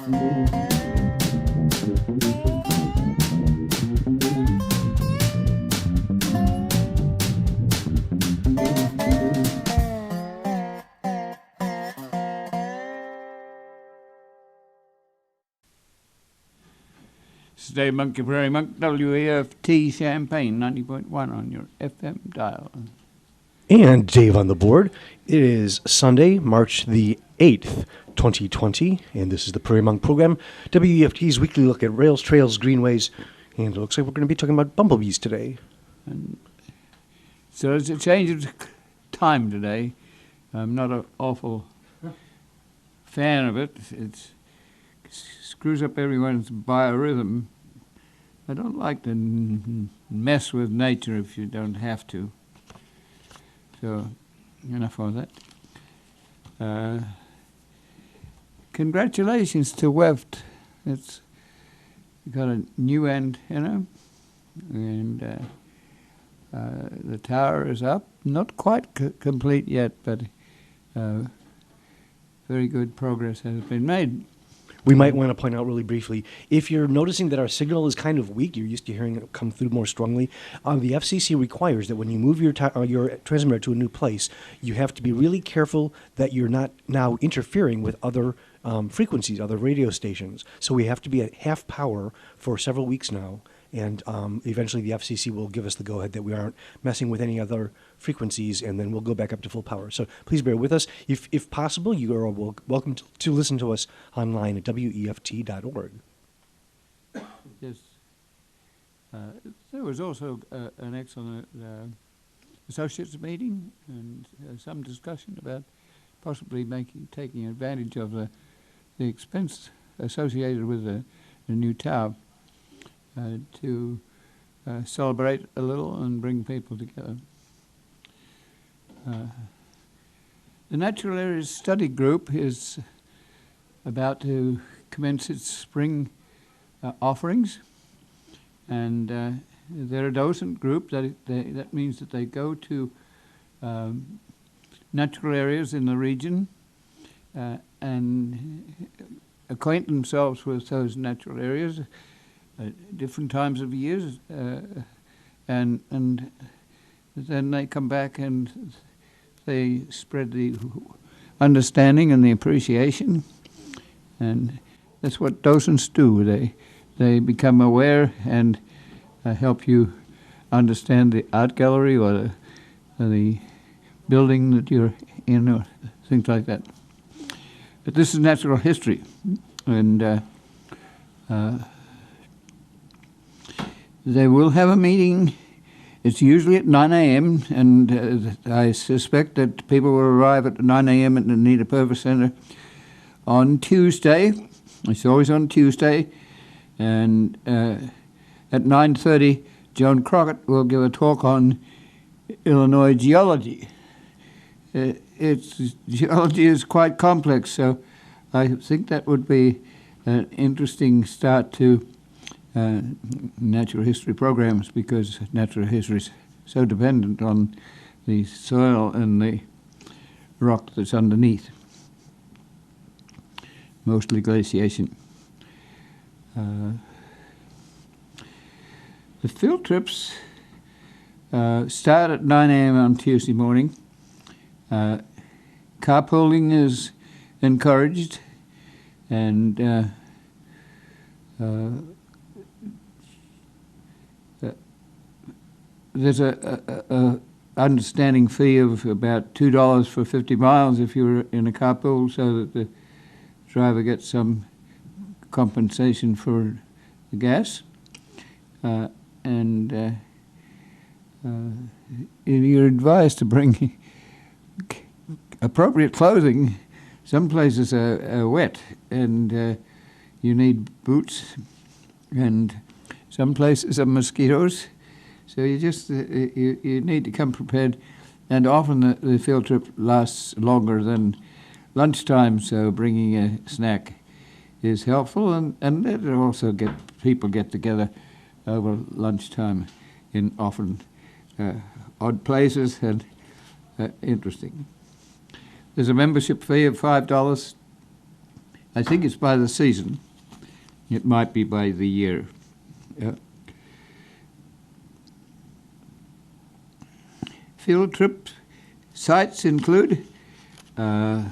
Dave Monkey Prairie Monk, WEFT Champaign, 90.1 on your FM dial. And Dave on the board. It is Sunday, March the 8th, 2020, and this is the Prairie Monk program, WEFT's weekly look at rails, trails, greenways, and it looks like we're going to be talking about bumblebees today. And so it's a change of time today. I'm not an awful fan of it. It screws up everyone's biorhythm. I don't like to mess with nature if you don't have to. So, enough of that. Congratulations to WEFT. It's got a new antenna, and the tower is up. Not quite complete yet, but very good progress has been made. We might want to point out really briefly, if you're noticing that our signal is kind of weak, you're used to hearing it come through more strongly, the FCC requires that when you move your transmitter to a new place, you have to be really careful that you're not now interfering with other frequencies, other radio stations. So we have to be at half power for several weeks now, and eventually the FCC will give us the go-ahead that we aren't messing with any other frequencies, and then we'll go back up to full power. So please bear with us. If possible, you are welcome to listen to us online at weft.org. Yes. There was also an excellent associates meeting and some discussion about possibly taking advantage of the expense associated with the new tower to celebrate a little and bring people together. The Natural Areas Study Group is about to commence its spring offerings, and they're a docent group. That means that they go to natural areas in the region and acquaint themselves with those natural areas at different times of years, and then they come back and they spread the understanding and the appreciation, and that's what docents do. They become aware and help you understand the art gallery or the building that you're in or things like that. But this is natural history, and they will have a meeting. It's usually at 9 a.m., and I suspect that people will arrive at 9 a.m. at the Anita Purvis Center on Tuesday. It's always on Tuesday. And at 9:30, Joan Crockett will give a talk on Illinois geology. Geology is quite complex, so I think that would be an interesting start to natural history programs, because natural history is so dependent on the soil and the rock that's underneath, mostly glaciation. The field trips start at 9 a.m. on Tuesday morning. Carpooling is encouraged, and there's a understanding fee of about $2 for 50 miles if you're in a carpool, so that the driver gets some compensation for the gas. And you're advised to bring appropriate clothing. Some places are wet, and you need boots, and some places are mosquitoes. So you just you need to come prepared, and often the field trip lasts longer than lunchtime. So bringing a snack is helpful, and it'll also people get together over lunchtime in often odd places and interesting. There's a membership fee of $5, I think it's by the season. It might be by the year. Field trip sites include the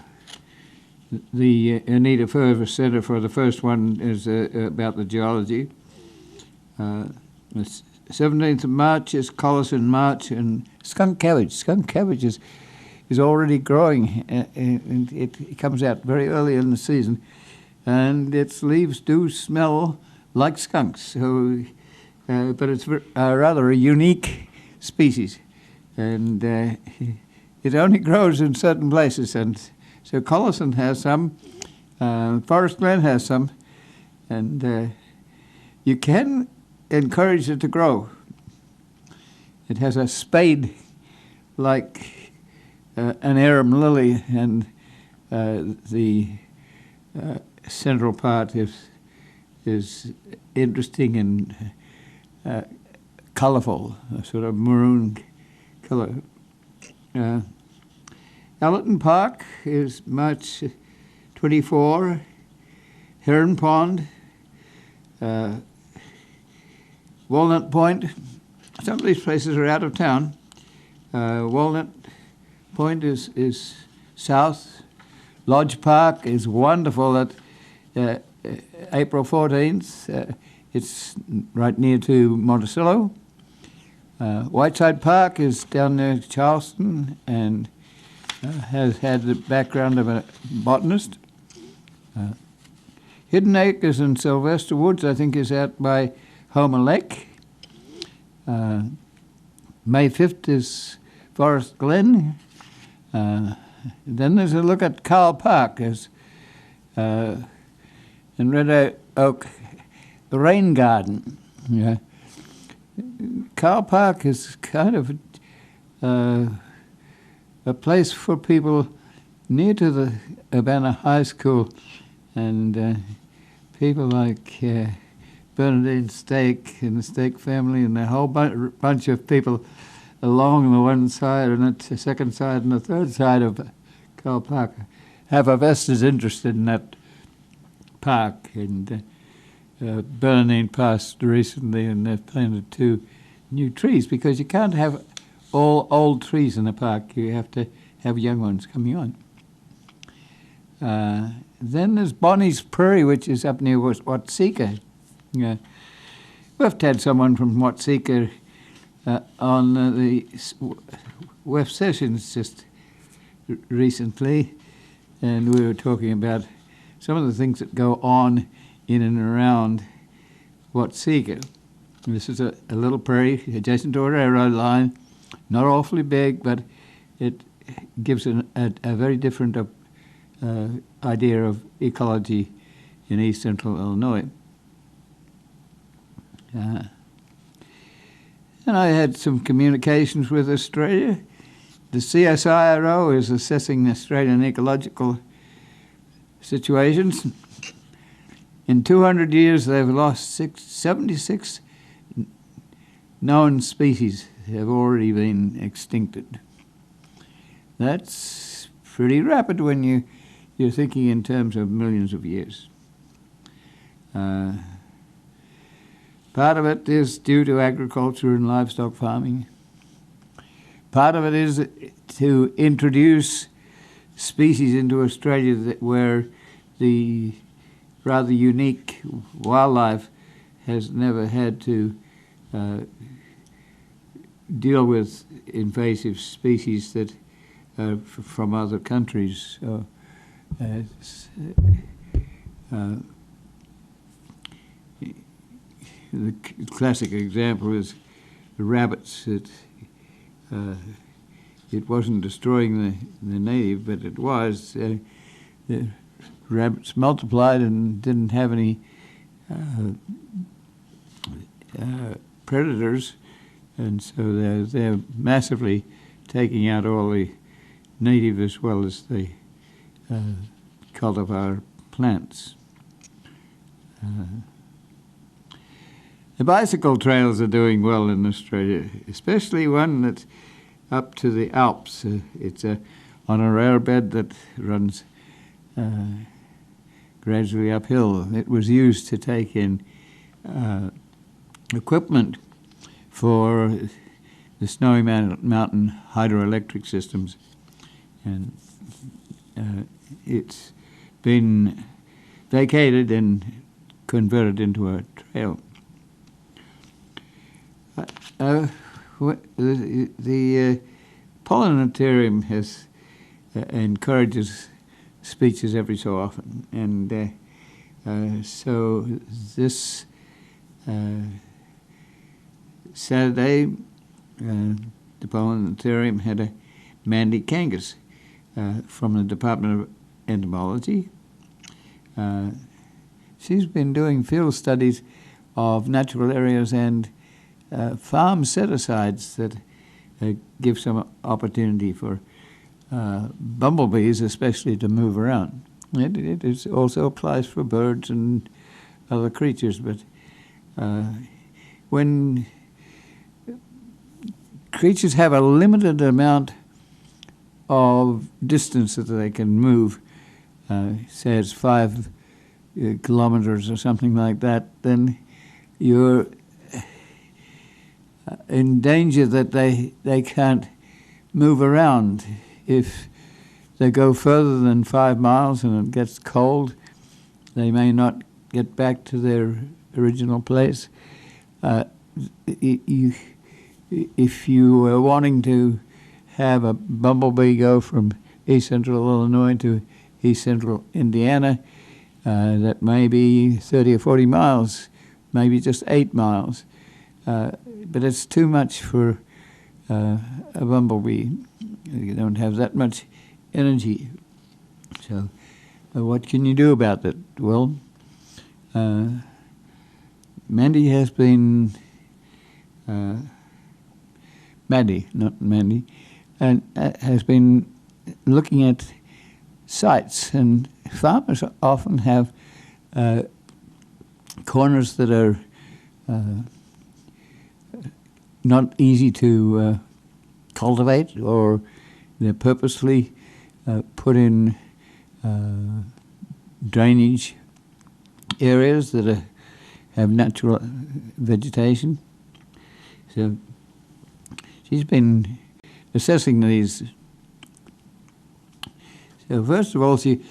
Anita Fervor Center for the first one is about the geology. The 17th of March is Collison March and skunk cabbage. Skunk cabbage is already growing, and it comes out very early in the season, and its leaves do smell like skunks. So, but it's rather a unique species, and it only grows in certain places. And so Collison has some, Forest Glen has some, and you can encourage it to grow. It has a spade like an arum lily, and the central part is interesting and colourful, a sort of maroon colour. Allerton Park is March 24. Heron Pond, Walnut Point. Some of these places are out of town. Walnut Point is south. Lodge Park is wonderful at April 14th. It's right near to Monticello. Whiteside Park is down near Charleston and has had the background of a botanist. Hidden Acres and Sylvester Woods, I think, is out by Homer Lake. May 5th is Forest Glen. Then there's a look at Carl Park as in Red Oak, the Rain Garden. Yeah. Carl Park is kind of a place for people near to the Urbana High School, and people like Bernadine Stake and the Stake family and a whole bunch of people along the one side and the second side and the third side of Carl Park have a vested interest in that park. And Bernadine passed recently, and they've planted 2 new trees, because you can't have all old trees in the park. You have to have young ones coming on. Then there's Bonnie's Prairie, which is up near Watseka. We've had someone from Watseka on the WEF sessions just recently, and we were talking about some of the things that go on in and around Watseka. This is a little prairie adjacent to a railroad line, not awfully big, but it gives a very different idea of ecology in east central Illinois. And I had some communications with Australia. The CSIRO is assessing Australian ecological situations. In 200 years, they've lost 76 known species have already been extincted. That's pretty rapid when you're thinking in terms of millions of years. Part of it is due to agriculture and livestock farming. Part of it is to introduce species into Australia where the rather unique wildlife has never had to deal with invasive species that from other countries. So, the classic example is the rabbits. It wasn't destroying the native, but it was. The rabbits multiplied and didn't have any predators, and so they're massively taking out all the native as well as the cultivar plants. The bicycle trails are doing well in Australia, especially one that's up to the Alps. It's on a railbed that runs gradually uphill. It was used to take in equipment for the Snowy Mountain hydroelectric systems, and it's been vacated and converted into a trail. The Pollinatarium has encourages speeches every so often, and so this Saturday, the Pollinatarium had a Mandy Kangas from the Department of Entomology. She's been doing field studies of natural areas and farm set-asides that give some opportunity for bumblebees especially to move around. It also applies for birds and other creatures, but when creatures have a limited amount of distance that they can move, say it's 5 kilometers or something like that, then you're in danger that they can't move around. If they go further than 5 miles and it gets cold, they may not get back to their original place. If you were wanting to have a bumblebee go from east central Illinois to east central Indiana, that may be 30 or 40 miles, maybe just 8 miles. But it's too much for a bumblebee. You don't have that much energy. So what can you do about that? Well, Mandy has been, Maddie, not Mandy, and has been looking at sites, and farmers often have corners that are not easy to cultivate, or they're purposely put in drainage areas that have natural vegetation. So she's been assessing these. So first of all, she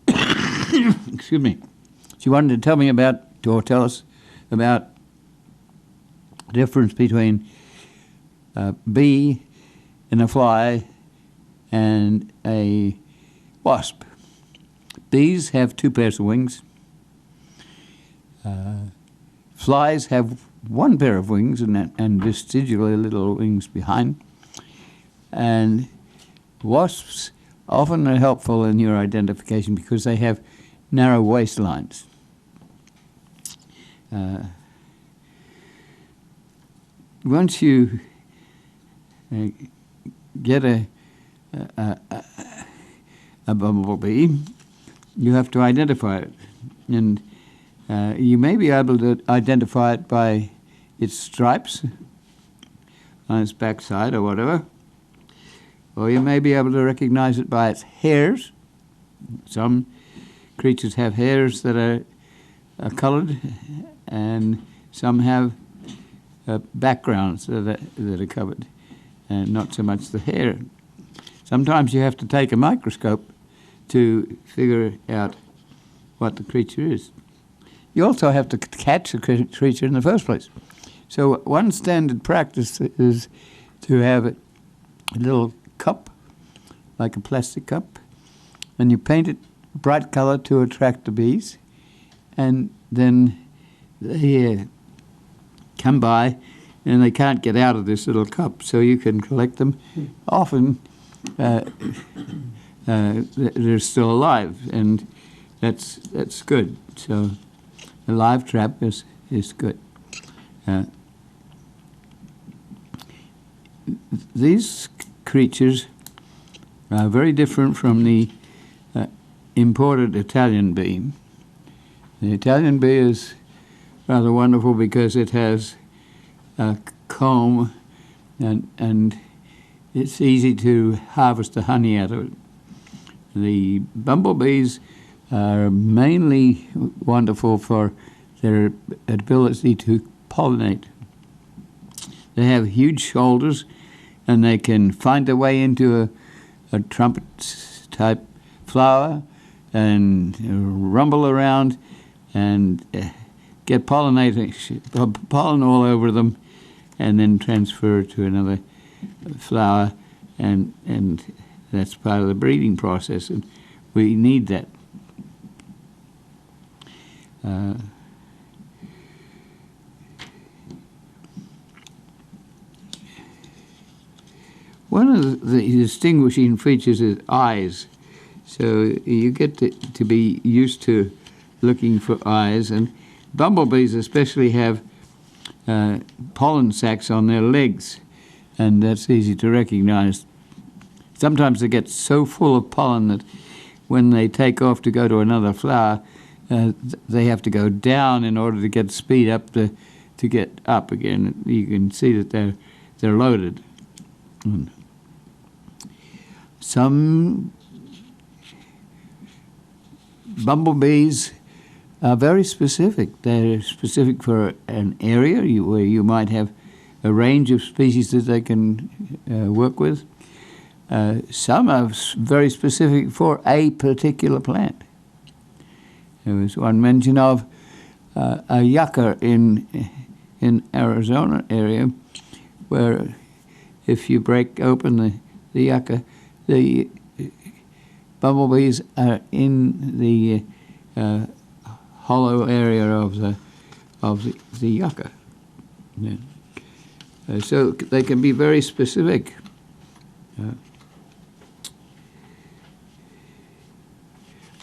excuse me, she wanted to tell us about the difference between a bee and a fly and a wasp. Bees have 2 pairs of wings. Flies have 1 pair of wings and vestigially little wings behind. And wasps often are helpful in your identification because they have narrow waistlines. Once you get a bumblebee, you have to identify it. And you may be able to identify it by its stripes on its backside or whatever. Or you may be able to recognize it by its hairs. Some creatures have hairs that are colored, and some have backgrounds that are covered, and not so much the hair. Sometimes you have to take a microscope to figure out what the creature is. You also have to catch the creature in the first place. So one standard practice is to have a little cup, like a plastic cup, and you paint it bright color to attract the bees, and then they come by and they can't get out of this little cup, so you can collect them. Often they're still alive, and that's good. So a live trap is good. These creatures are very different from the imported Italian bee. The Italian bee is rather wonderful because it has a comb, and it's easy to harvest the honey out of it. The bumblebees are mainly wonderful for their ability to pollinate. They have huge shoulders, and they can find their way into a trumpet-type flower and rumble around and get pollen all over them, and then transfer to another flower, and that's part of the breeding process, and we need that. One of the distinguishing features is eyes. So you get to be used to looking for eyes, and bumblebees especially have pollen sacs on their legs, and that's easy to recognize. Sometimes they get so full of pollen that when they take off to go to another flower, they have to go down in order to get speed up to get up again. You can see that they're loaded. Some bumblebees are very specific. They're specific for an area where you might have a range of species that they can work with. Some are very specific for a particular plant. There was one mention of a yucca in Arizona area, where if you break open the yucca, the bumblebees are in the hollow area of the yucca. Yeah. So they can be very specific.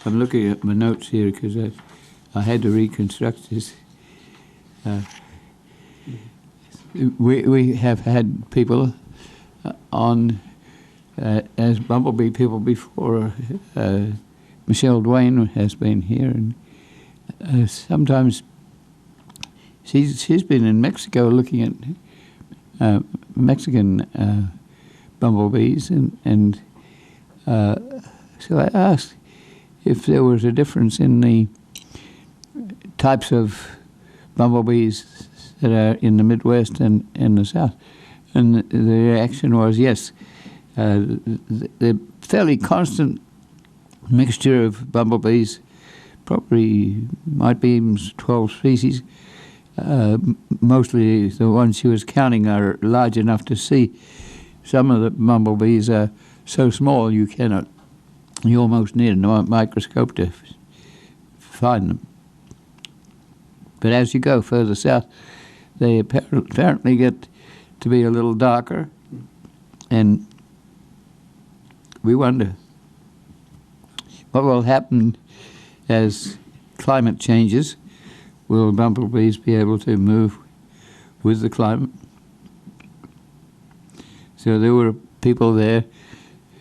I'm looking at my notes here because I had to reconstruct this. We have had people on as bumblebee people before. Michelle Duane has been here, and sometimes she's been in Mexico looking at Mexican bumblebees, and so I asked if there was a difference in the types of bumblebees that are in the Midwest and in the South. And the reaction was yes. The fairly constant mixture of bumblebees, probably might be 12 species. Mostly the ones she was counting are large enough to see. Some of the bumblebees are so small you almost need a microscope to find them. But as you go further south, they apparently get to be a little darker, and we wonder what will happen as climate changes. Will bumblebees be able to move with the climate? So there were people there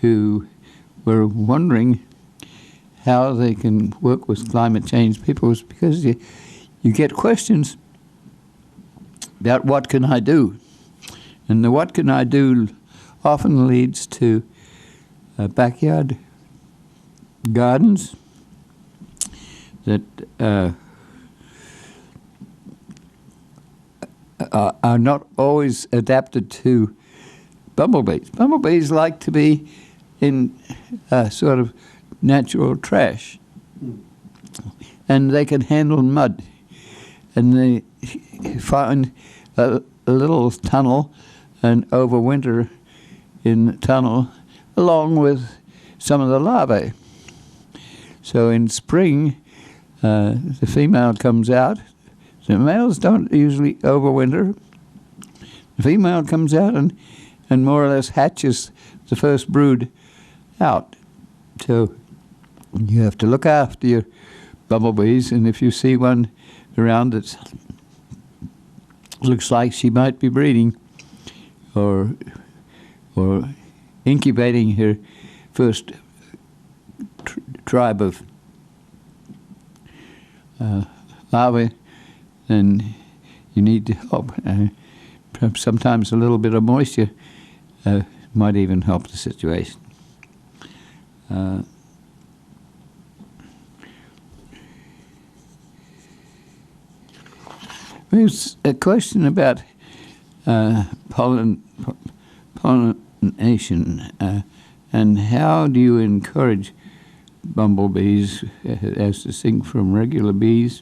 who were wondering how they can work with climate change. Because you get questions about what can I do? And the what can I do often leads to backyard gardens that are not always adapted to bumblebees. Bumblebees like to be in sort of natural trash, and they can handle mud, and they find a little tunnel and overwinter in the tunnel along with some of the larvae. So in spring, the female comes out. The males don't usually overwinter. The female comes out and more or less hatches the first brood out. So you have to look after your bumblebees, and if you see one around that looks like she might be breeding or incubating her first tribe of larvae, then you need to help. Perhaps sometimes a little bit of moisture might even help the situation. There's a question about pollination, and how do you encourage bumblebees as distinct from regular bees?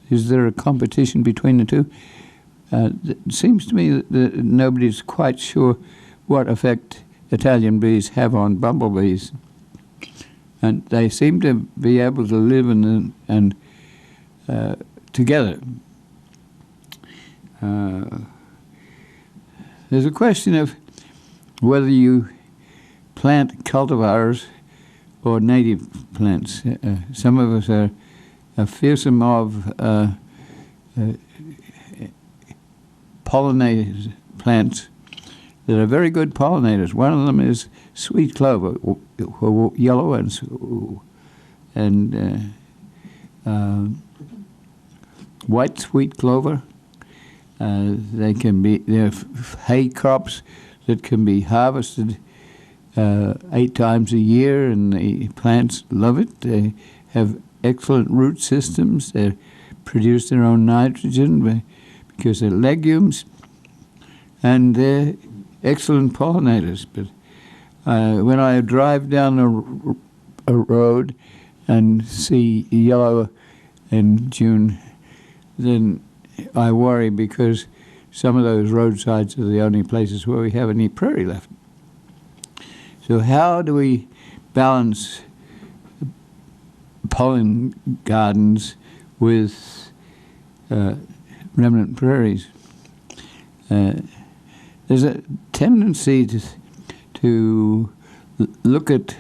Is there a competition between the two? It seems to me that nobody's quite sure what effect Italian bees have on bumblebees, and they seem to be able to live and together. There's a question of whether you plant cultivars or native plants. Some of us are fearsome of pollinated plants that are very good pollinators. One of them is sweet clover, yellow and white sweet clover. They're hay crops that can be harvested 8 times a year, and the plants love it. They have excellent root systems. They produce their own nitrogen because they're legumes, and they're excellent pollinators. But when I drive down a road and see yellow in June, then I worry, because some of those roadsides are the only places where we have any prairie left. So how do we balance pollen gardens with remnant prairies? There's a tendency to look at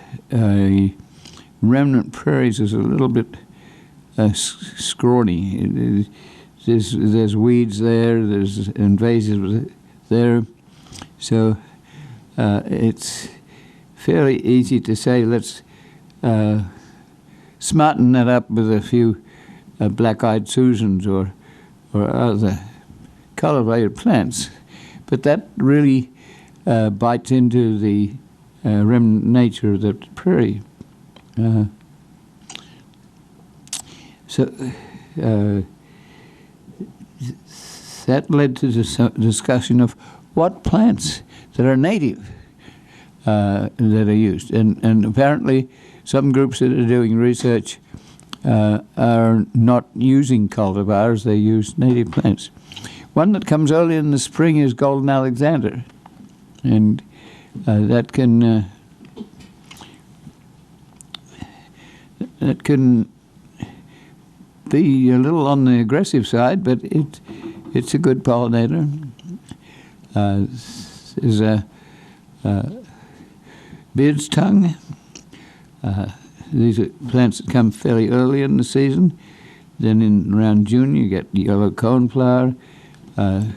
remnant prairies as a little bit scrawny. There's weeds there, there's invasives there, so it's fairly easy to say, let's smarten that up with a few black-eyed Susans or other cultivated plants. But that really bites into the remnant nature of the prairie. That led to the discussion of what plants that are native that are used. And apparently some groups that are doing research are not using cultivars, they use native plants. One that comes early in the spring is golden Alexander, and that can be a little on the aggressive side, but it's a good pollinator. There's a beard's tongue. These are plants that come fairly early in the season. Then around June you get yellow coneflower, and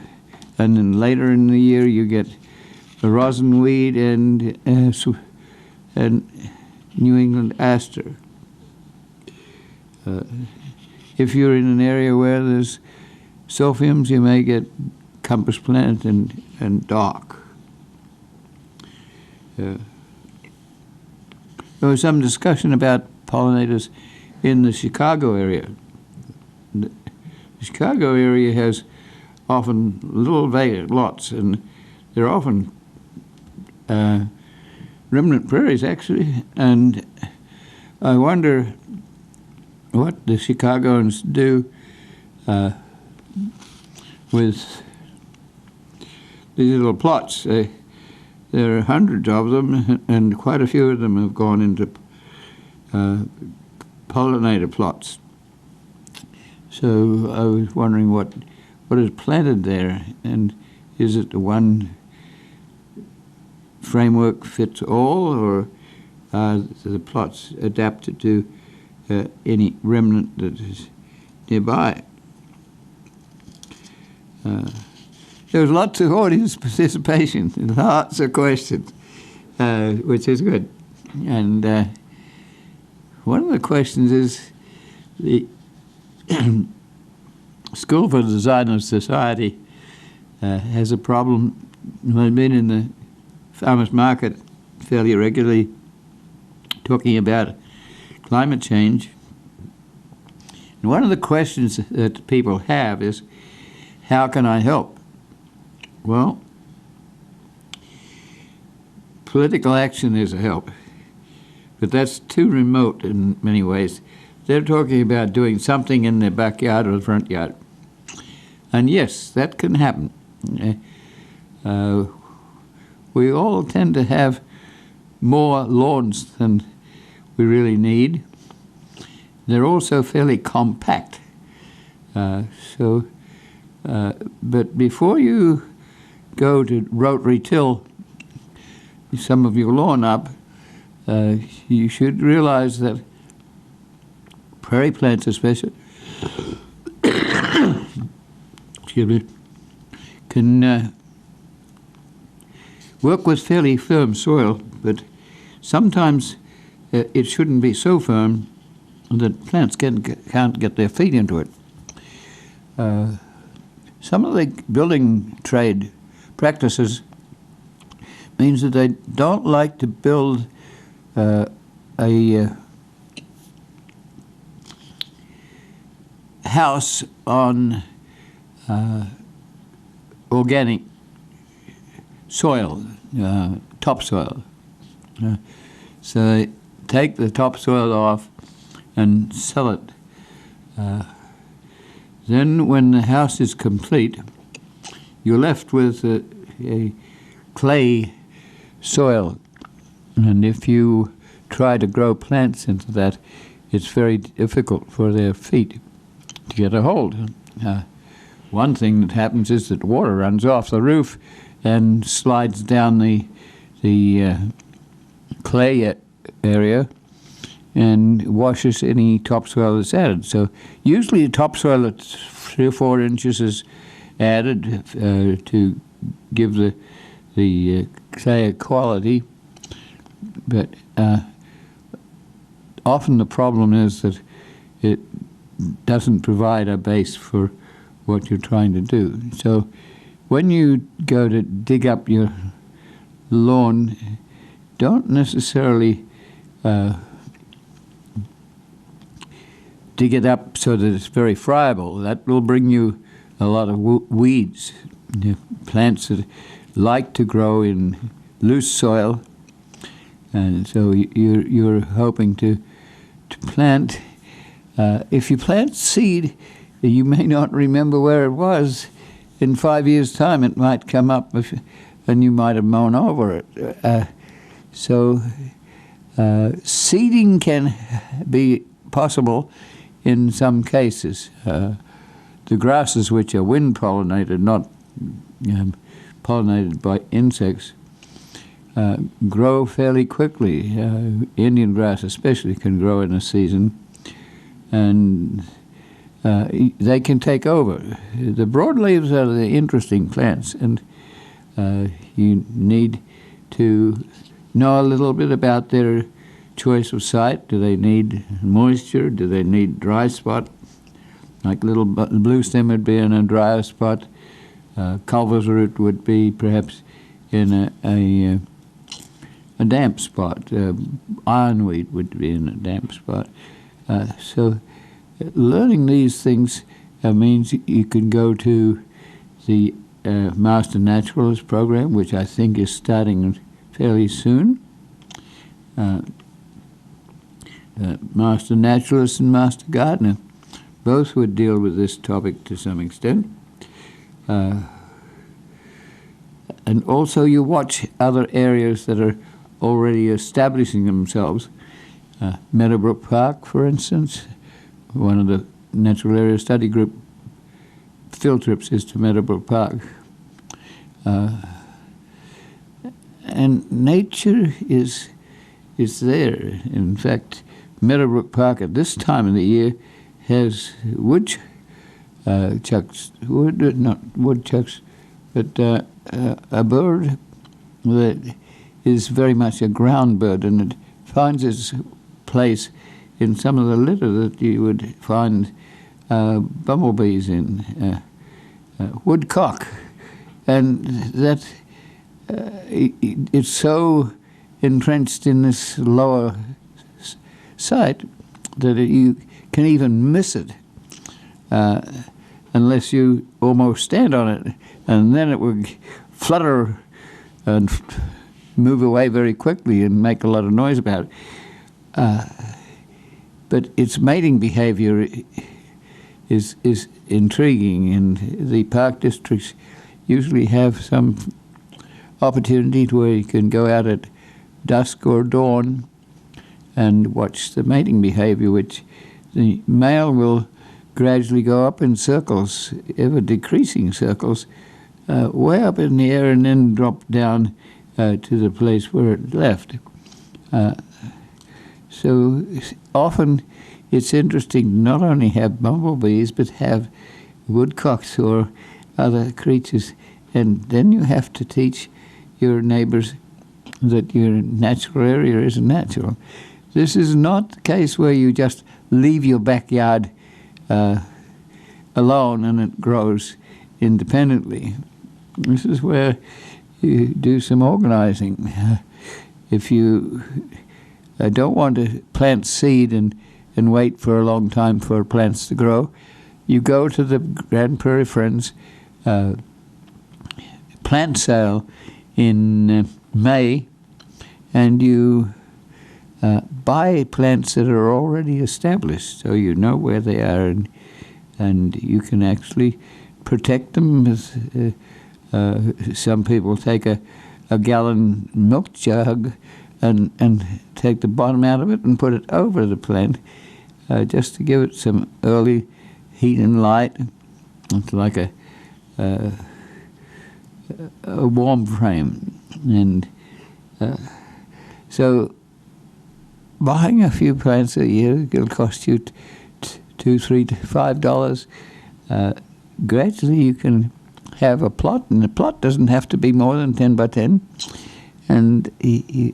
then later in the year you get the rosinweed and New England aster. If you're in an area where there's sophiums, you may get compass plant and dock. There was some discussion about pollinators in the Chicago area. The Chicago area has often little vacant lots, and they're often remnant prairies, actually. And I wonder what the Chicagoans do with these little plots. There are hundreds of them, and quite a few of them have gone into pollinator plots. So I was wondering what is planted there, and is it the one framework fits all, or are the plots adapted to any remnant that is nearby? There was lots of audience participation, lots of questions, which is good. And one of the questions is the School for Design Society has a problem. I've been in the farmers market fairly regularly talking about climate change. And One of the questions that people have is, how can I help? Well, political action is a help, but that's too remote in many ways. They're talking about doing something in their backyard or the front yard. And yes, that can happen. We all tend to have more lawns than we really need. They're also fairly compact. But before you go to rotary till some of your lawn up, you should realize that prairie plants especially excuse me, can work with fairly firm soil, but sometimes it shouldn't be so firm that plants can't get their feet into it. Some of the building trade practices means that they don't like to build a house on organic soil, topsoil. So they take the topsoil off and sell it. Then when the house is complete, you're left with a clay soil. And if you try to grow plants into that, it's very difficult for their feet to get a hold. One thing that happens is that water runs off the roof and slides down the clay area and washes any topsoil that's added. So usually the topsoil that's 3 or 4 inches is added to give the clay quality, but often the problem is that it doesn't provide a base for what you're trying to do. So when you go to dig up your lawn, don't necessarily dig it up so that it's very friable. That will bring you a lot of weeds. Plants that like to grow in loose soil, and so you're hoping to plant. If you plant seed, you may not remember where it was. In 5 years' time, it might come up, and you might have mown over it. So seeding can be possible in some cases. The grasses, which are wind-pollinated, not pollinated by insects, grow fairly quickly. Indian grass especially can grow in a season, and they can take over. The broadleaves are the interesting plants, and you need to know a little bit about their choice of site. Do they need moisture? Do they need dry spot? Like little blue stem would be in a drier spot. Culver's root would be perhaps in a damp spot. Ironweed would be in a damp spot. So learning these things means you can go to the Master Naturalist program, which I think is starting fairly soon. Master Naturalist and Master Gardener both would deal with this topic to some extent. And also you watch other areas that are already establishing themselves. Meadowbrook Park, for instance, one of the Natural Area Study Group field trips is to Meadowbrook Park. And nature is there. In fact, Meadowbrook Park at this time of the year has not woodchucks, but a bird that is very much a ground bird, and it finds its place in some of the litter that you would find bumblebees in, woodcock, and that it's so entrenched in this lower site that you can even miss it unless you almost stand on it, and then it will flutter and move away very quickly and make a lot of noise about it. But its mating behavior is intriguing, and the park districts usually have some opportunity where you can go out at dusk or dawn and watch the mating behavior, which the male will gradually go up in circles, ever decreasing circles, way up in the air and then drop down to the place where it left. So often it's interesting to not only have bumblebees, but have woodcocks or other creatures. And then you have to teach your neighbors that your natural area is natural. This is not the case where you just leave your backyard alone and it grows independently. This is where you do some organizing. If you don't want to plant seed and wait for a long time for plants to grow, you go to the Grand Prairie Friends plant sale in May, and you buy plants that are already established, so you know where they are, and you can actually protect them. Some people take a gallon milk jug and take the bottom out of it and put it over the plant just to give it some early heat and light. It's like a warm frame. And so buying a few plants a year will cost you $2, $3, $5. Gradually you can have a plot, and the plot doesn't have to be more than 10 by 10. And you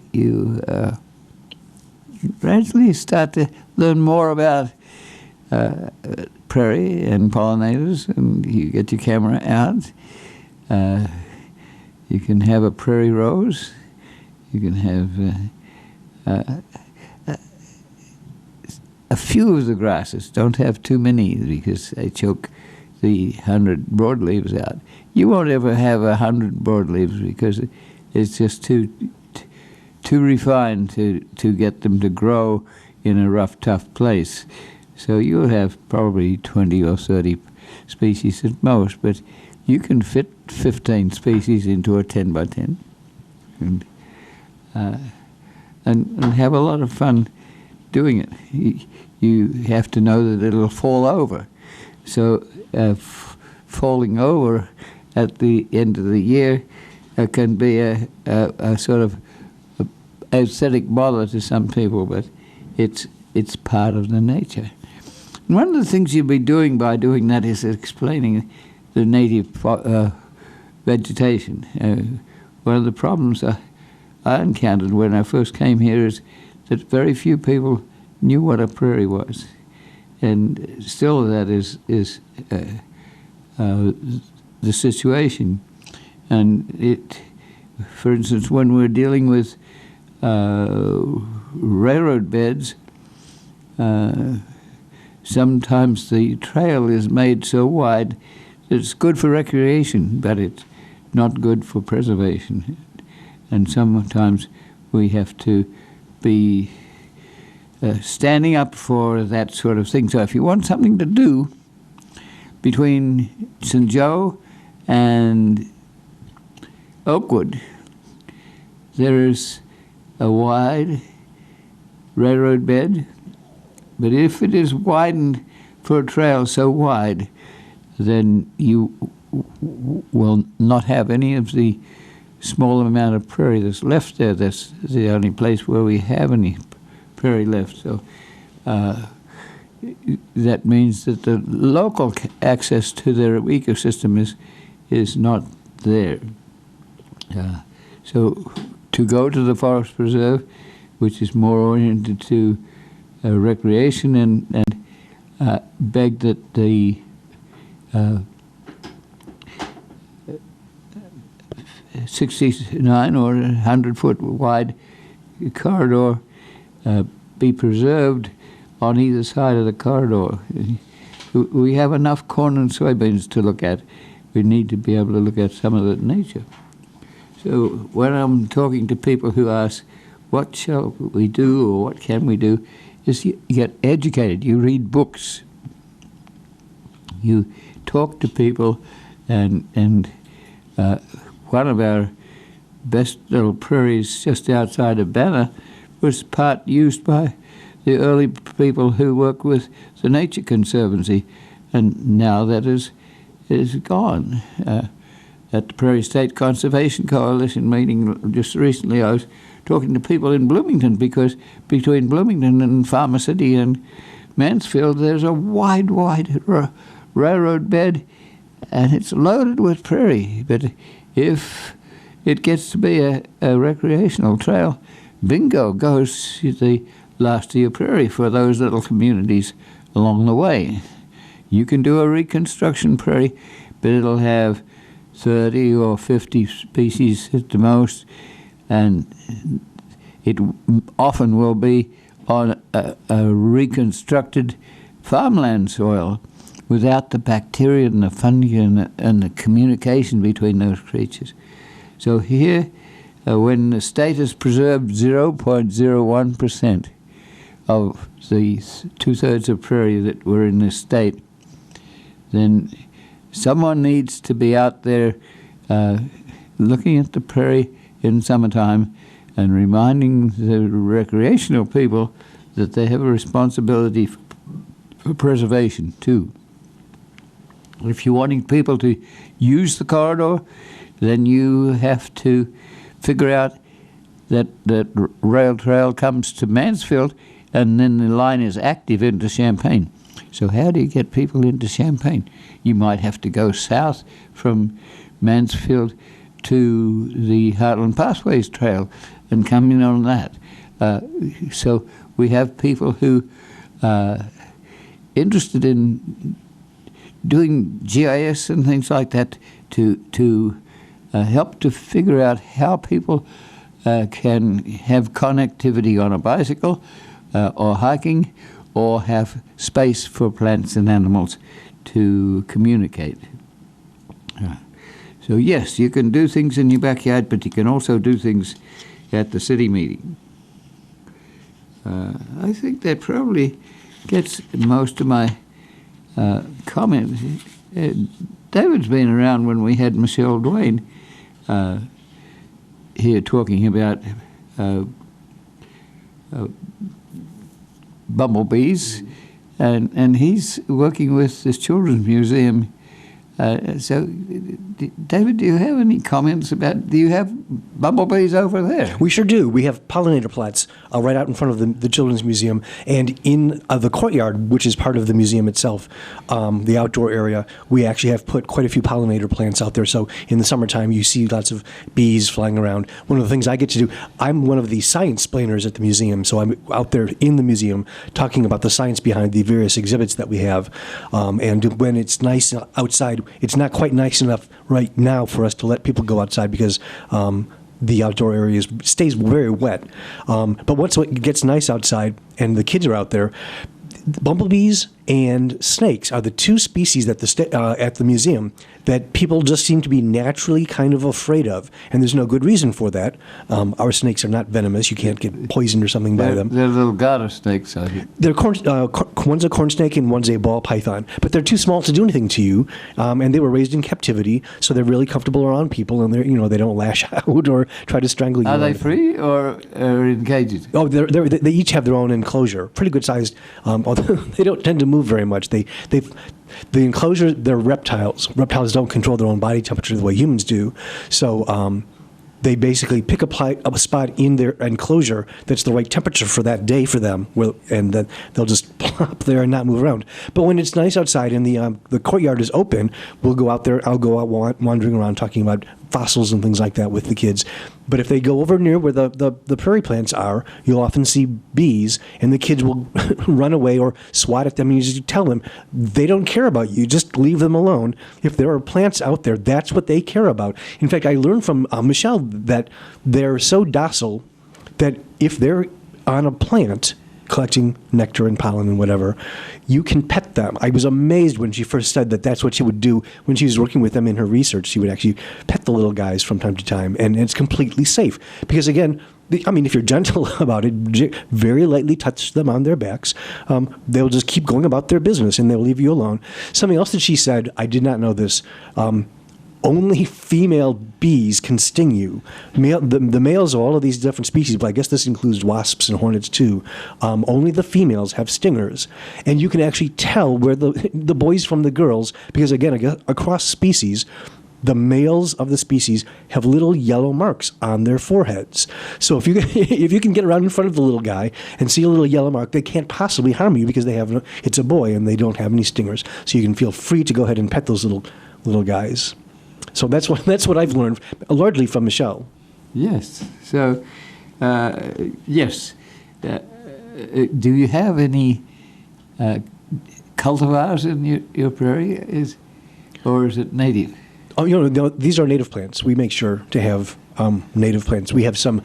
gradually start to learn more about prairie and pollinators, and you get your camera out. You can have a prairie rose. You can have a few of the grasses. Don't have too many because they choke the 100 broadleaves out. You won't ever have 100 broadleaves because it's just too refined to get them to grow in a rough, tough place. So you'll have probably 20 or 30 species at most, but you can fit 15 species into a 10 by 10 and have a lot of fun doing it. You have to know that it'll fall over. So falling over at the end of the year can be a sort of aesthetic bother to some people, but it's part of the nature. And one of the things you'll be doing by doing that is explaining the native vegetation. One of the problems I encountered when I first came here is that very few people knew what a prairie was, and still that is the situation. And it, for instance, when we're dealing with railroad beds, sometimes the trail is made so wide that it's good for recreation, but it's not good for preservation. And sometimes we have to be standing up for that sort of thing. So if you want something to do between St. Joe and Oakwood, there is a wide railroad bed, but if it is widened for a trail so wide, then you will not have any of the small amount of prairie that's left there. That's the only place where we have any prairie left. So that means that the local access to their ecosystem is not there. So to go to the forest preserve, which is more oriented to recreation, and beg that the 69 or 100-foot wide corridor be preserved on either side of the corridor. we have enough corn and soybeans to look at. We need to be able to look at some of the nature. So when I'm talking to people who ask, what shall we do or what can we do, is you get educated. You read books. You talk to people, and one of our best little prairies just outside of Banner was part used by the early people who worked with the Nature Conservancy, and now that is gone. At the Prairie State Conservation Coalition meeting just recently, I was talking to people in Bloomington, because between Bloomington and Farmer City and Mansfield, there's a wide railroad bed, and it's loaded with prairie. But if it gets to be a recreational trail, bingo goes the last of your prairie for those little communities along the way. You can do a reconstruction prairie, but it'll have 30 or 50 species at the most, and it often will be on a reconstructed farmland soil without the bacteria and the fungi and the communication between those creatures. So here, when the state has preserved 0.01% of the two-thirds of prairie that were in this state, then someone needs to be out there looking at the prairie in summertime and reminding the recreational people that they have a responsibility for preservation too. If you're wanting people to use the corridor, then you have to figure out that rail trail comes to Mansfield, and then the line is active into Champaign. So how do you get people into Champaign? You might have to go south from Mansfield to the Heartland Pathways Trail and come in on that. So we have people who are interested in doing GIS and things like that to help to figure out how people can have connectivity on a bicycle or hiking, or have space for plants and animals to communicate. So yes, you can do things in your backyard, but you can also do things at the city meeting. I think that probably gets most of my comments. David's been around when we had Michelle Duane here talking about bumblebees, and he's working with this children's museum. So, David, do you have any comments about, do you have bumblebees over there? We sure do. We have pollinator plants right out in front of the Children's Museum, and in the courtyard, which is part of the museum itself, the outdoor area, we actually have put quite a few pollinator plants out there. So in the summertime, you see lots of bees flying around. One of the things I get to do, I'm one of the science explainers at the museum, so I'm out there in the museum talking about the science behind the various exhibits that we have. And when it's nice outside, it's not quite nice enough right now for us to let people go outside because the outdoor area stays very wet. But once it gets nice outside and the kids are out there, bumblebees and snakes are the two species that at the museum that people just seem to be naturally kind of afraid of, and there's no good reason for that. Our snakes are not venomous; you can't get poisoned or something by them. They're little garter snakes, I think. They're one's a corn snake and one's a ball python, but they're too small to do anything to you. And they were raised in captivity, so they're really comfortable around people, and they don't lash out or try to strangle you. Are they free or in cages? Oh, they each have their own enclosure, pretty good sized. Although they don't tend to move very much. The enclosure, they're reptiles. Reptiles don't control their own body temperature the way humans do. So they basically pick a spot in their enclosure that's the right temperature for that day for them, and then they'll just plop there and not move around. But when it's nice outside and the courtyard is open, we'll go out there. I'll go out wandering around talking about fossils and things like that with the kids. But if they go over near where the prairie plants are, you'll often see bees, and the kids will run away or swat at them, and you just tell them, they don't care about you, just leave them alone. If there are plants out there, that's what they care about. In fact, I learned from Michelle that they're so docile that if they're on a plant collecting nectar and pollen and whatever, you can pet them. I was amazed when she first said that that's what she would do when she was working with them in her research. She would actually pet the little guys from time to time, and it's completely safe. Because again, if you're gentle about it, very lightly touch them on their backs, they'll just keep going about their business and they'll leave you alone. Something else that she said, I did not know this, only female bees can sting you. The males of all of these different species, but I guess this includes wasps and hornets too, only the females have stingers. And you can actually tell where the boys from the girls, because again, across species, the males of the species have little yellow marks on their foreheads. So if you can get around in front of the little guy and see a little yellow mark, they can't possibly harm you because it's a boy and they don't have any stingers. So you can feel free to go ahead and pet those little guys. So that's what I've learned, largely from Michelle. Yes. So, yes. Do you have any cultivars in your prairie, or is it native? Oh, these are native plants. We make sure to have native plants. We have some,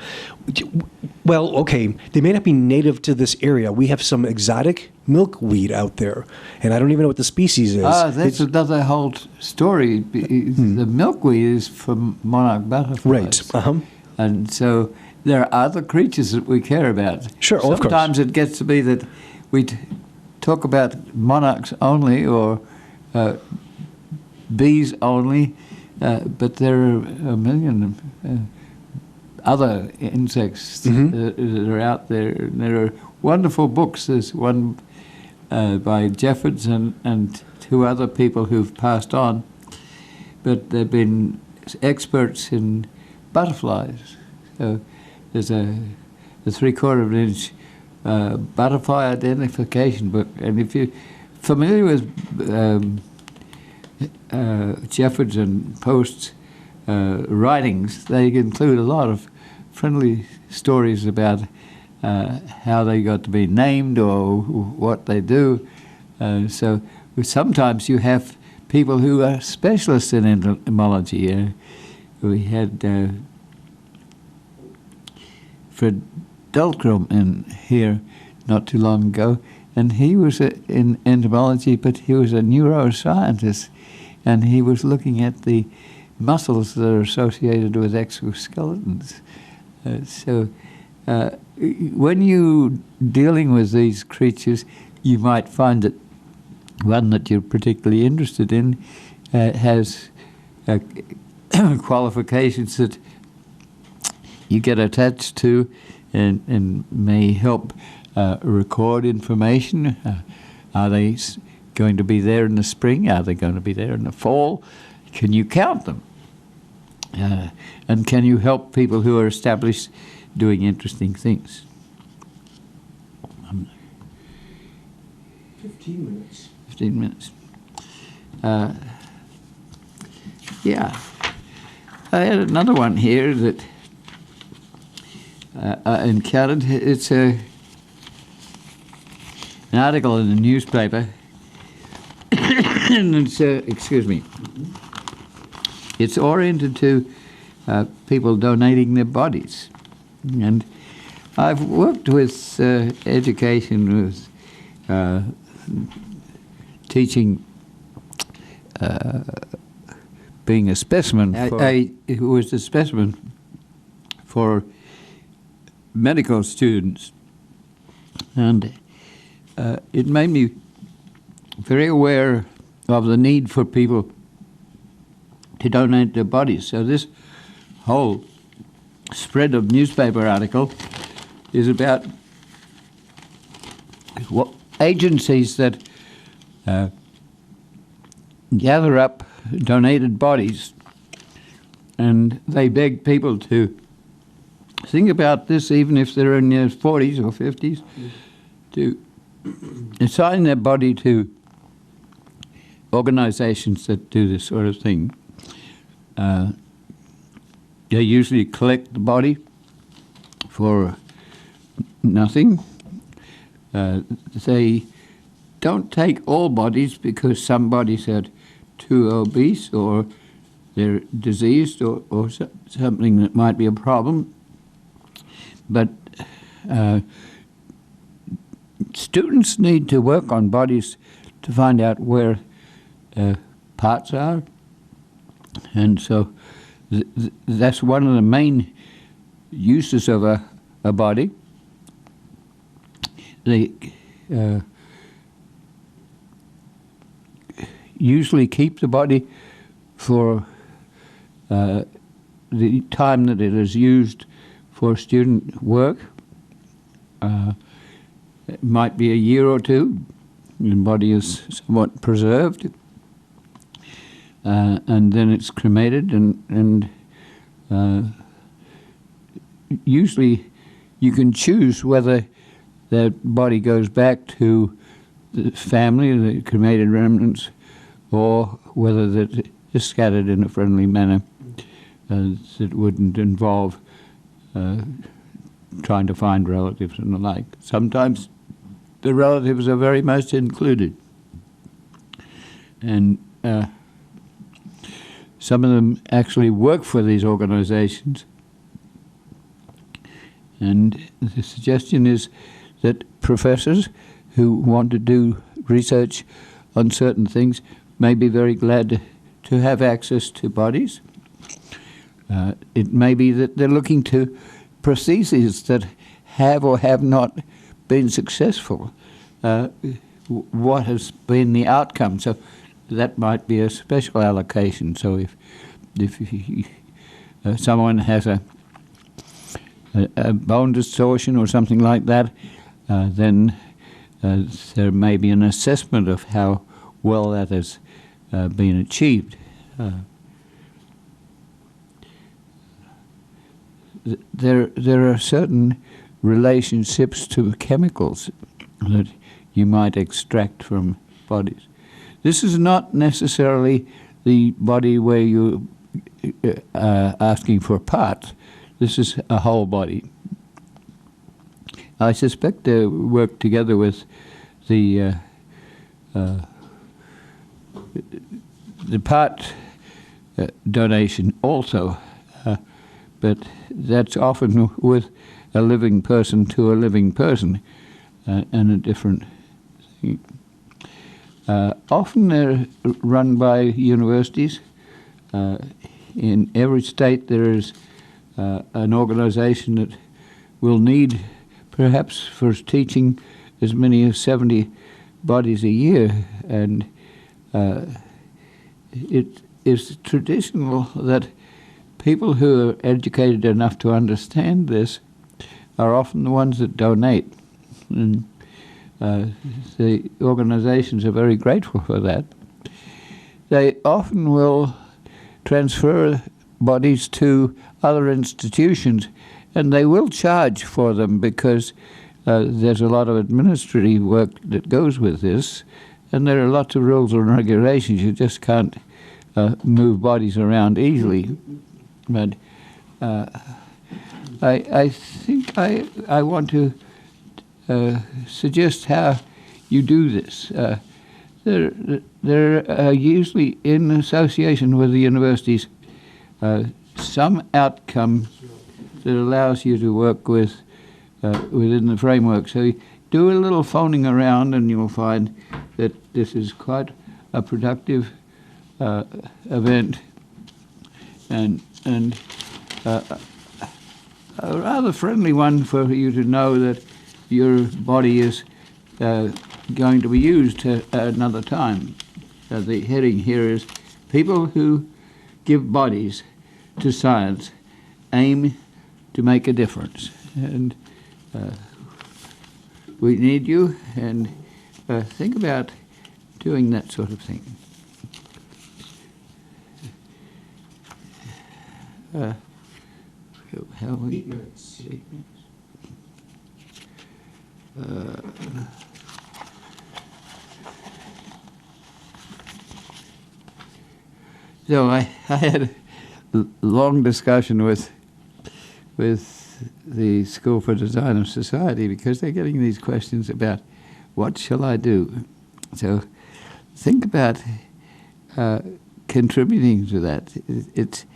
well, okay, they may not be native to this area. We have some exotic milkweed out there, and I don't even know what the species is. That's another whole story. The milkweed is from monarch butterflies. Right, uh-huh. And so there are other creatures that we care about. Sure, of course. Sometimes it gets to be that we talk about monarchs only, or bees only, but there are a million other insects that are out there. And there are wonderful books. There's one by Jeffords and two other people who've passed on, but they've been experts in butterflies. So there's a 3/4 inch butterfly identification book, and if you're familiar with Jeffords and Post's writings, they include a lot of friendly stories about how they got to be named or what they do. So sometimes you have people who are specialists in entomology. We had Fred Dulcrum in here not too long ago, and he was in entomology, but he was a neuroscientist, and he was looking at the muscles that are associated with exoskeletons. So when you're dealing with these creatures, you might find that one that you're particularly interested in has qualifications that you get attached to and may help record information. Are they going to be there in the spring? Are they going to be there in the fall? Can you count them? And can you help people who are established doing interesting things? 15 minutes. 15 minutes. Yeah. I had another one here that I encountered. It's an article in the newspaper. And it's, excuse me. It's oriented to people donating their bodies. And I've worked with education, with teaching, being a specimen. I was a specimen for medical students. And it made me very aware of the need for people to donate their bodies. So this whole spread of newspaper article is about what agencies that gather up donated bodies, and they beg people to think about this, even if they're in their 40s or 50s, to assign their body to organizations that do this sort of thing. They usually collect the body for nothing. They don't take all bodies because some bodies are too obese or they're diseased or something that might be a problem. But students need to work on bodies to find out where parts are, and so that's one of the main uses of a body. They usually keep the body for the time that it is used for student work. It might be a year or two. The body is somewhat preserved, and then it's cremated, and usually you can choose whether that body goes back to the family, the cremated remnants, or whether that is scattered in a friendly manner that wouldn't involve trying to find relatives and the like. Sometimes the relatives are very much included, and some of them actually work for these organizations. And the suggestion is that professors who want to do research on certain things may be very glad to have access to bodies. It may be that they're looking to prostheses that have or have not been successful. What has been the outcome? So that might be a special allocation. So if someone has a bone distortion or something like that, then there may be an assessment of how well that has been achieved. There are certain relationships to chemicals that you might extract from bodies. This is not necessarily the body where you're asking for parts. This is a whole body. I suspect they work together with the part donation also, but that's often with a living person to a living person, and a different thing. Often they're run by universities. In every state there is an organization that will need, perhaps for teaching, as many as 70 bodies a year, and it is traditional that people who are educated enough to understand this are often the ones that donate, and the organizations are very grateful for that. They often will transfer bodies to other institutions, and they will charge for them because there's a lot of administrative work that goes with this, and there are lots of rules and regulations. You just can't move bodies around easily. But I think I want to suggest how you do this. There are usually, in association with the universities, some outcome that allows you to work with within the framework. So you do a little phoning around, and you'll find that this is quite a productive event, and a rather friendly one for you to know that your body is going to be used another time. The heading here is people who give bodies to science aim to make a difference. And we need you, and think about doing that sort of thing. How we 8 minutes. 8 minutes. So I had a long discussion with the School for Design of Society, because they're getting these questions about what shall I do. So think about contributing to that. It's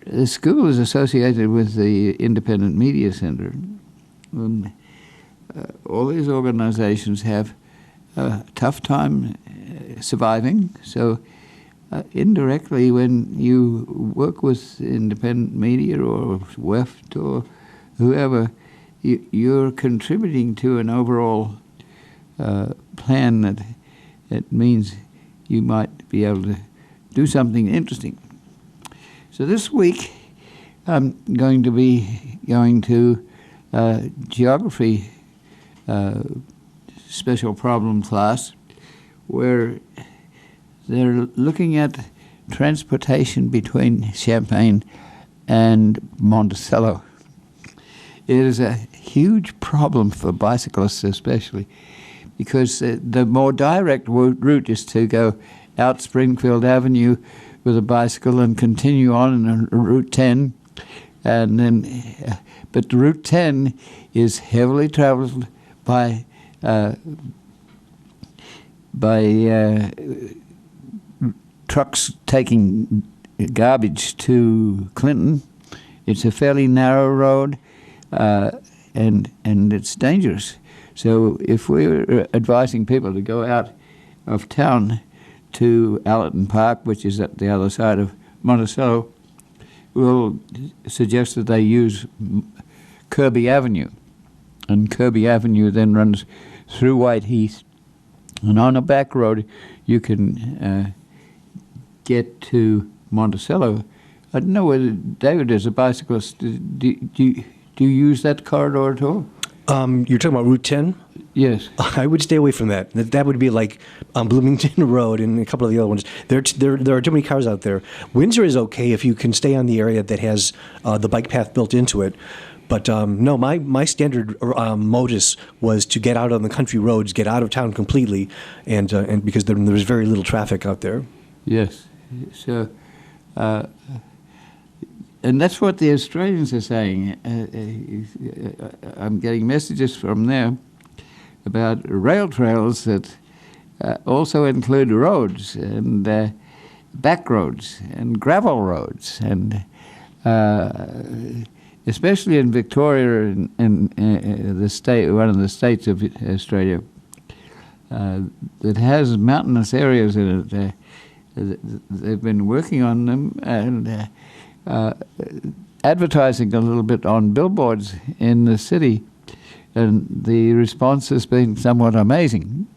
the school is associated with the Independent Media Center. All these organizations have a tough time surviving, so indirectly, when you work with independent media or WEFT or whoever, you're contributing to an overall plan that it means you might be able to do something interesting. So this week, I'm going to be going to geography special problem class, where they're looking at transportation between Champaign and Monticello. It is a huge problem for bicyclists especially, because the more direct route is to go out Springfield Avenue with a bicycle and continue on Route 10, and then, but Route 10 is heavily traveled by trucks taking garbage to Clinton. It's a fairly narrow road, and it's dangerous. So if we're advising people to go out of town to Allerton Park, which is at the other side of Monticello, we'll suggest that they use Kirby Avenue. And Kirby Avenue then runs through Whiteheath, and on a back road you can get to Monticello. I don't know whether David, as a bicyclist, do you use that corridor at all? You're talking about Route 10? Yes. I would stay away from that. That would be like Bloomington Road and a couple of the other ones. There are too many cars out there. Windsor is okay if you can stay on the area that has the bike path built into it. But no, my standard modus was to get out on the country roads, get out of town completely, and because there's very little traffic out there. Yes. So, and that's what the Australians are saying. I'm getting messages from there about rail trails that also include roads and back roads and gravel roads, and especially in Victoria and the state, one of the states of Australia, that has mountainous areas in it. They've been working on them and advertising a little bit on billboards in the city, and the response has been somewhat amazing.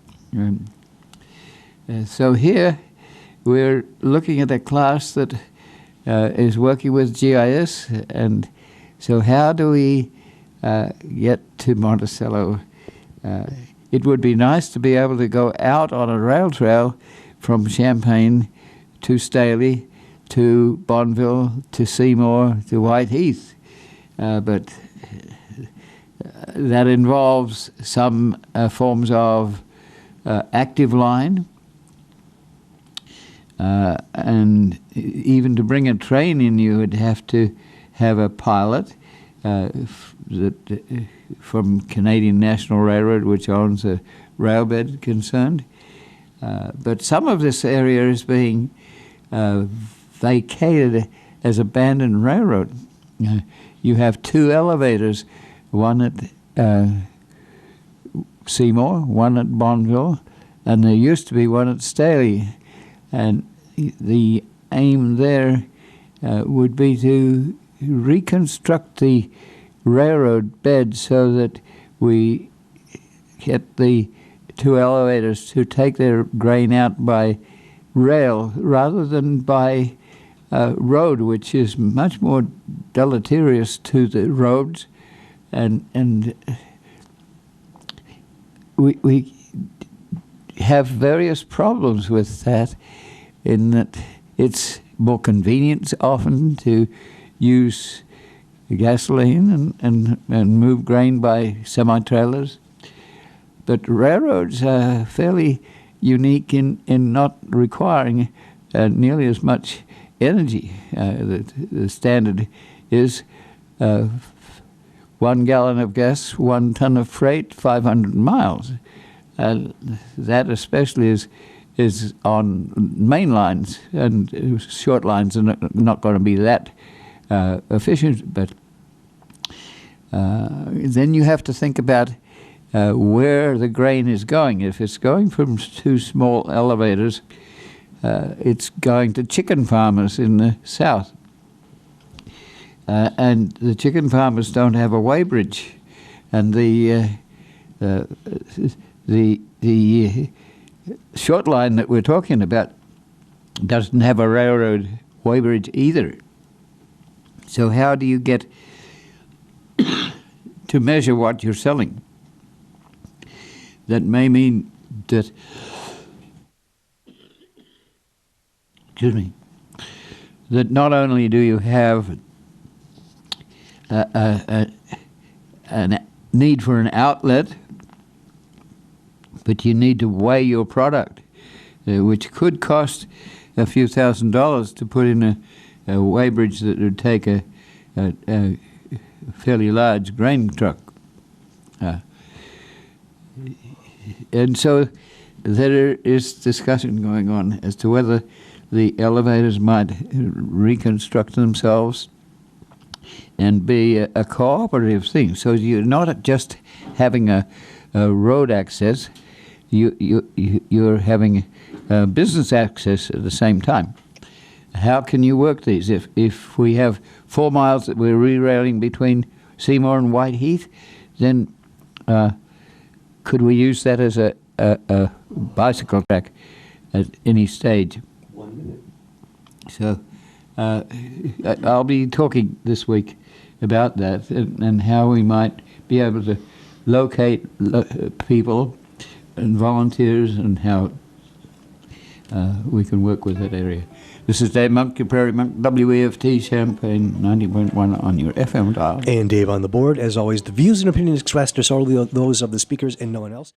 So here we're looking at a class that is working with GIS, and so how do we get to Monticello? It would be nice to be able to go out on a rail trail from Champaign to Staley, to Bonneville, to Seymour, to Whiteheath. But that involves some forms of active line, and even to bring a train in, you would have to have a pilot from Canadian National Railroad, which owns a railbed concerned. But some of this area is being vacated as abandoned railroad. You have two elevators, one at Seymour, one at Bonneville, and there used to be one at Staley. And the aim there would be to reconstruct the railroad bed so that we get the two elevators to take their grain out by rail rather than by road, which is much more deleterious to the roads, and we have various problems with that, in that it's more convenient often to use gasoline and move grain by semi-trailers. But railroads are fairly unique in not requiring nearly as much energy. The standard is 1 gallon of gas, 1 ton of freight, 500 miles. That especially is on main lines, and short lines are not going to be that efficient. But then you have to think about where the grain is going. If it's going from two small elevators, it's going to chicken farmers in the south. And the chicken farmers don't have a weighbridge. And the short line that we're talking about doesn't have a railroad weighbridge either. So how do you get to measure what you're selling? That may mean that, excuse me, that not only do you have a need for an outlet, but you need to weigh your product, which could cost a few $1,000s to put in a weighbridge that would take a fairly large grain truck. And so there is discussion going on as to whether the elevators might reconstruct themselves and be a cooperative thing. So you're not just having a road access, you're having business access at the same time. How can you work these? If we have 4 miles that we're re-railing between Seymour and Whiteheath, then could we use that as a bicycle track at any stage? 1 minute. So I'll be talking this week about that and how we might be able to locate people and volunteers and how we can work with that area. This is Dave Monk, your Prairie Monk, WEFT Champaign 90.1 on your FM dial. And Dave on the board. As always, the views and opinions expressed are solely those of the speakers and no one else.